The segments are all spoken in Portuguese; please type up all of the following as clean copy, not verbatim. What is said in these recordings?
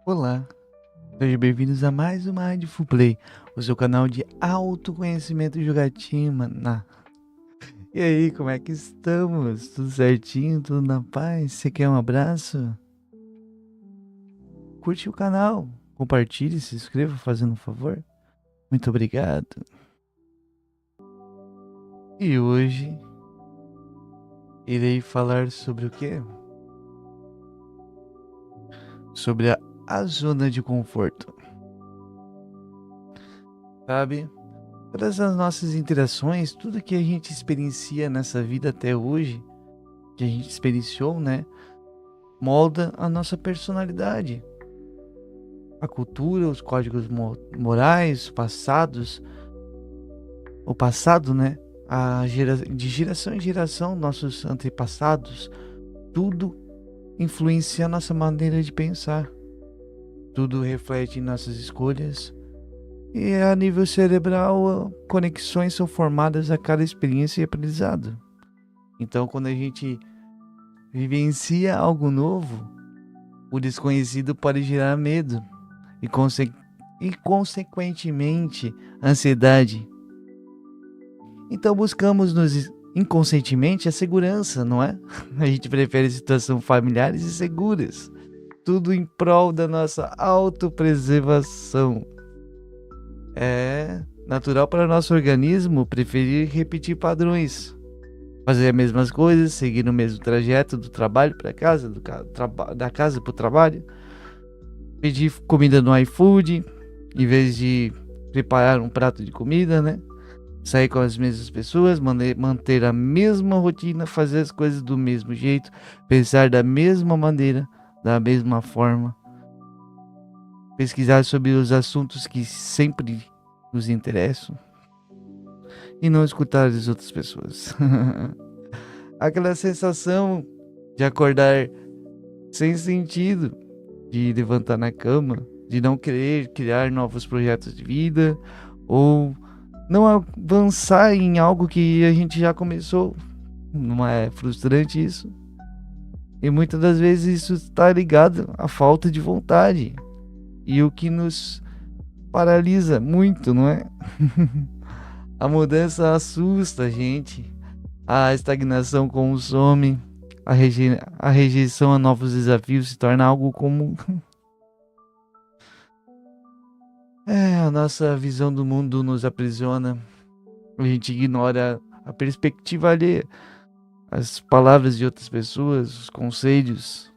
Olá, sejam bem-vindos a mais uma Mindful Play, o seu canal de autoconhecimento e jogatina. E aí, como é que estamos? Tudo certinho? Tudo na paz? Você quer um abraço? Curte o canal, compartilhe, se inscreva fazendo um favor. Muito obrigado. E hoje irei falar sobre o quê? Sobre a zona de conforto. Sabe? Todas as nossas interações, tudo que a gente experiencia nessa vida até hoje, que a gente experienciou, né? Molda a nossa personalidade. A cultura, os códigos morais, passados, o passado, né? De geração em geração, nossos antepassados, tudo influencia a nossa maneira de pensar. Tudo reflete em nossas escolhas. E a nível cerebral, conexões são formadas a cada experiência e aprendizado. Então, quando a gente vivencia algo novo, o desconhecido pode gerar medo e consequentemente, ansiedade. Então, buscamos inconscientemente a segurança, não é? A gente prefere situações familiares e seguras. Tudo em prol da nossa autopreservação. É natural para o nosso organismo preferir repetir padrões, fazer as mesmas coisas, seguir o mesmo trajeto do trabalho para casa, da casa para o trabalho, pedir comida no iFood, em vez de preparar um prato de comida, né? Sair com as mesmas pessoas, manter a mesma rotina, fazer as coisas do mesmo jeito, pensar da mesma maneira, da mesma forma. Pesquisar sobre os assuntos que sempre nos interessam e não escutar as outras pessoas. Aquela sensação de acordar sem sentido, de levantar na cama, de não querer criar novos projetos de vida ou não avançar em algo que a gente já começou. Não é frustrante isso? E muitas das vezes isso está ligado à falta de vontade. E o que nos paralisa muito, não é? A mudança assusta a gente. A estagnação consome. A rejeição a novos desafios se torna algo comum. A nossa visão do mundo nos aprisiona. A gente ignora a perspectiva alheia, as palavras de outras pessoas, os conselhos.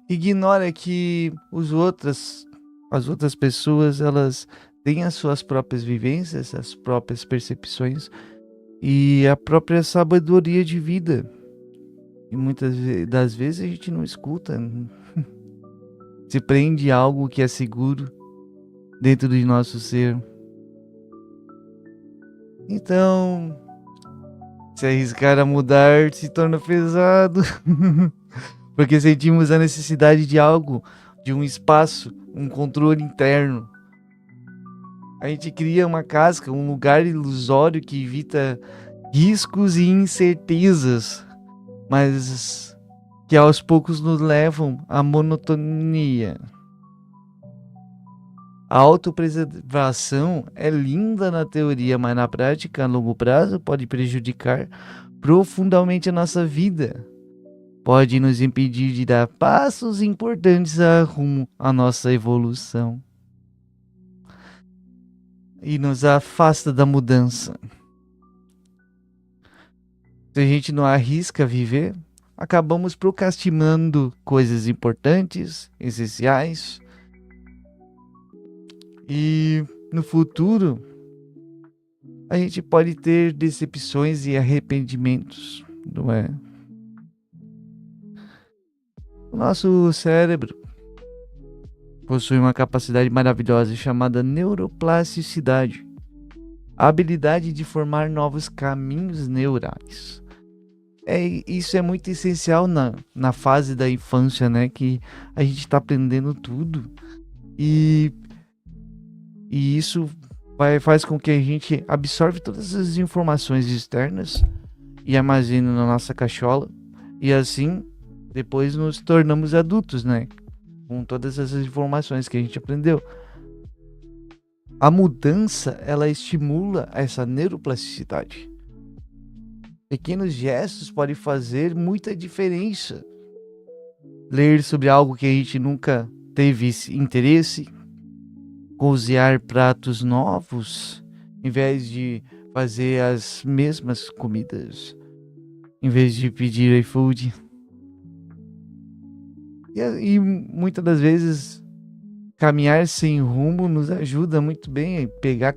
Ignora que as outras pessoas, elas têm as suas próprias vivências, as próprias percepções e a própria sabedoria de vida. E muitas das vezes a gente não escuta, se prende a algo que é seguro dentro de nosso ser. Então, se arriscar a mudar se torna pesado, porque sentimos a necessidade de algo, de um espaço, um controle interno. A gente cria uma casca, um lugar ilusório que evita riscos e incertezas, mas que aos poucos nos levam à monotonia. A autopreservação é linda na teoria, mas na prática, a longo prazo, pode prejudicar profundamente a nossa vida. Pode nos impedir de dar passos importantes rumo à nossa evolução. E nos afasta da mudança. Se a gente não arrisca viver, acabamos procrastinando coisas importantes, essenciais. E no futuro, a gente pode ter decepções e arrependimentos, não é? O nosso cérebro possui uma capacidade maravilhosa chamada neuroplasticidade, a habilidade de formar novos caminhos neurais. Isso é muito essencial na fase da infância, né? Que a gente está aprendendo tudo e isso faz com que a gente absorve todas as informações externas e armazene na nossa cachola. E assim, depois nos tornamos adultos, né? com todas essas informações que a gente aprendeu. A mudança, ela estimula essa neuroplasticidade. Pequenos gestos podem fazer muita diferença. Ler sobre algo que a gente nunca teve interesse, cozinhar pratos novos, em vez de fazer as mesmas comidas, em vez de pedir iFood. E muitas das vezes caminhar sem rumo nos ajuda muito bem a pegar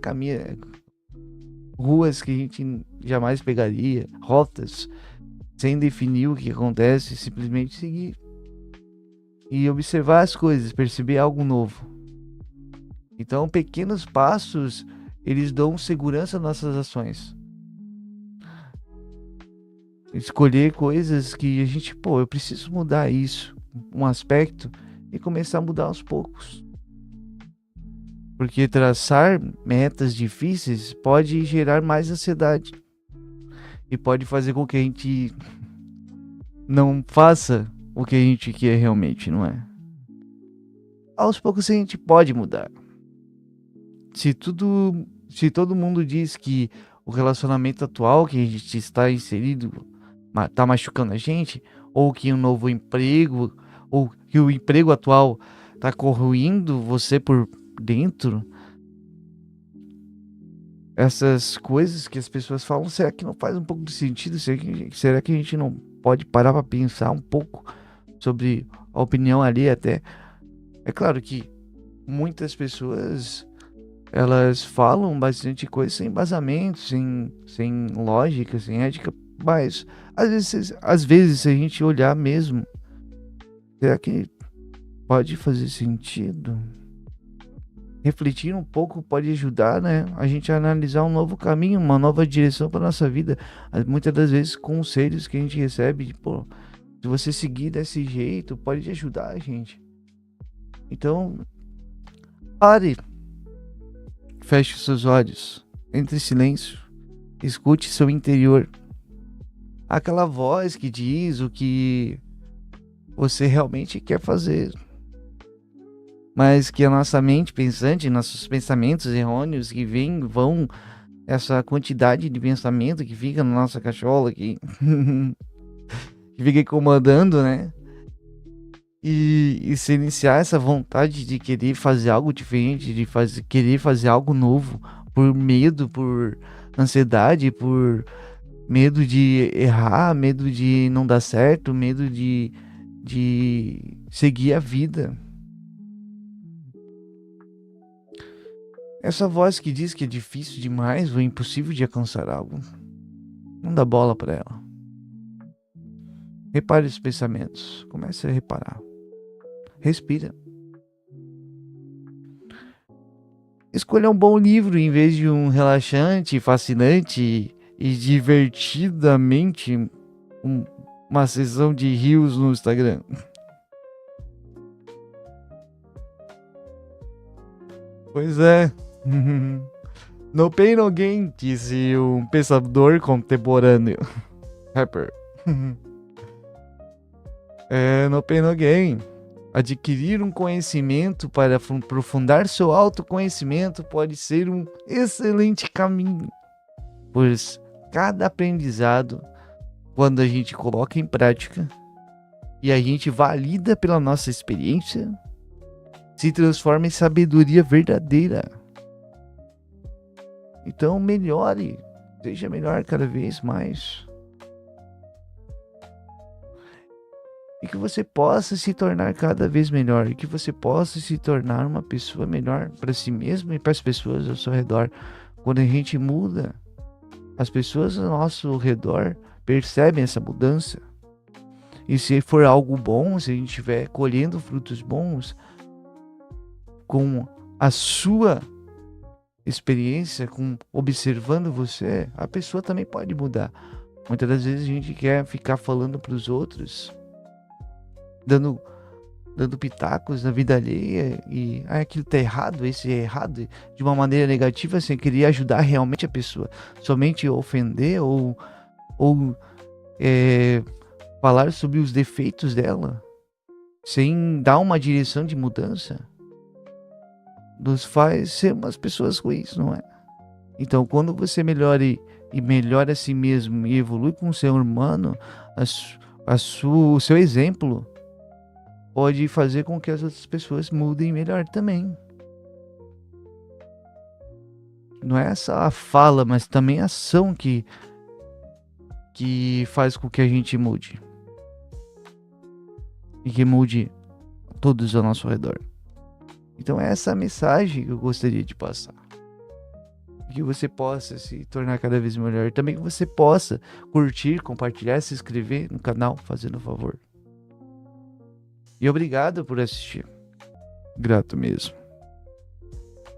ruas que a gente jamais pegaria, rotas, sem definir o que acontece, simplesmente seguir. E observar as coisas, perceber algo novo. Então, pequenos passos, eles dão segurança às nossas ações. Escolher coisas que a gente, eu preciso mudar isso, um aspecto, e começar a mudar aos poucos. Porque traçar metas difíceis pode gerar mais ansiedade. E pode fazer com que a gente não faça o que a gente quer realmente, não é? Aos poucos a gente pode mudar. Se todo mundo diz que o relacionamento atual que a gente está inserido está machucando a gente, ou que um novo emprego, ou que o emprego atual está corroindo você por dentro, essas coisas que as pessoas falam, será que não faz um pouco de sentido? Será que a gente não pode parar para pensar um pouco sobre a opinião ali até? É claro que muitas pessoas, elas falam bastante coisa sem embasamento, sem lógica, sem ética, mas às vezes se a gente olhar mesmo, será que pode fazer sentido? Refletir um pouco pode ajudar, né, a gente a analisar um novo caminho, uma nova direção para nossa vida. Muitas das vezes conselhos que a gente recebe, se você seguir desse jeito, pode ajudar a gente. Então, pare, feche os seus olhos, entre em silêncio, escute seu interior. Aquela voz que diz o que você realmente quer fazer. Mas que a nossa mente pensante, nossos pensamentos errôneos que vão, essa quantidade de pensamento que fica na nossa cachola aqui, que fica incomodando, né? E se iniciar essa vontade de querer fazer algo diferente, querer fazer algo novo, por medo, por ansiedade, por medo de errar, medo de não dar certo, medo de seguir a vida. Essa voz que diz que é difícil demais ou impossível de alcançar algo, não dá bola para ela. Repare os pensamentos. Comece a reparar. Respira. Escolha um bom livro em vez de um relaxante, fascinante e divertidamente uma sessão de rios no Instagram. Pois é. No pain no gain, disse um pensador contemporâneo. Rapper. No pain no gain. Adquirir um conhecimento para aprofundar seu autoconhecimento pode ser um excelente caminho, pois cada aprendizado, quando a gente coloca em prática e a gente valida pela nossa experiência, se transforma em sabedoria verdadeira. Então melhore, seja melhor cada vez mais. E que você possa se tornar cada vez melhor. E que você possa se tornar uma pessoa melhor para si mesmo e para as pessoas ao seu redor. Quando a gente muda, as pessoas ao nosso redor percebem essa mudança. E se for algo bom, se a gente estiver colhendo frutos bons, com a sua experiência, observando você, a pessoa também pode mudar. Muitas das vezes a gente quer ficar falando para os outros, dando pitacos na vida alheia e aquilo tá errado, esse é errado, de uma maneira negativa, sem querer ajudar realmente a pessoa, somente ofender ou falar sobre os defeitos dela. sem dar uma direção de mudança, nos faz ser umas pessoas ruins, não é? Então, quando você melhora a si mesmo e evolui com o ser humano, o seu exemplo pode fazer com que as outras pessoas mudem melhor também. Não é só a fala, mas também a ação que faz com que a gente mude. E que mude todos ao nosso redor. Então é essa a mensagem que eu gostaria de passar. Que você possa se tornar cada vez melhor. Também que você possa curtir, compartilhar, se inscrever no canal, fazendo um favor. E obrigado por assistir. Grato mesmo.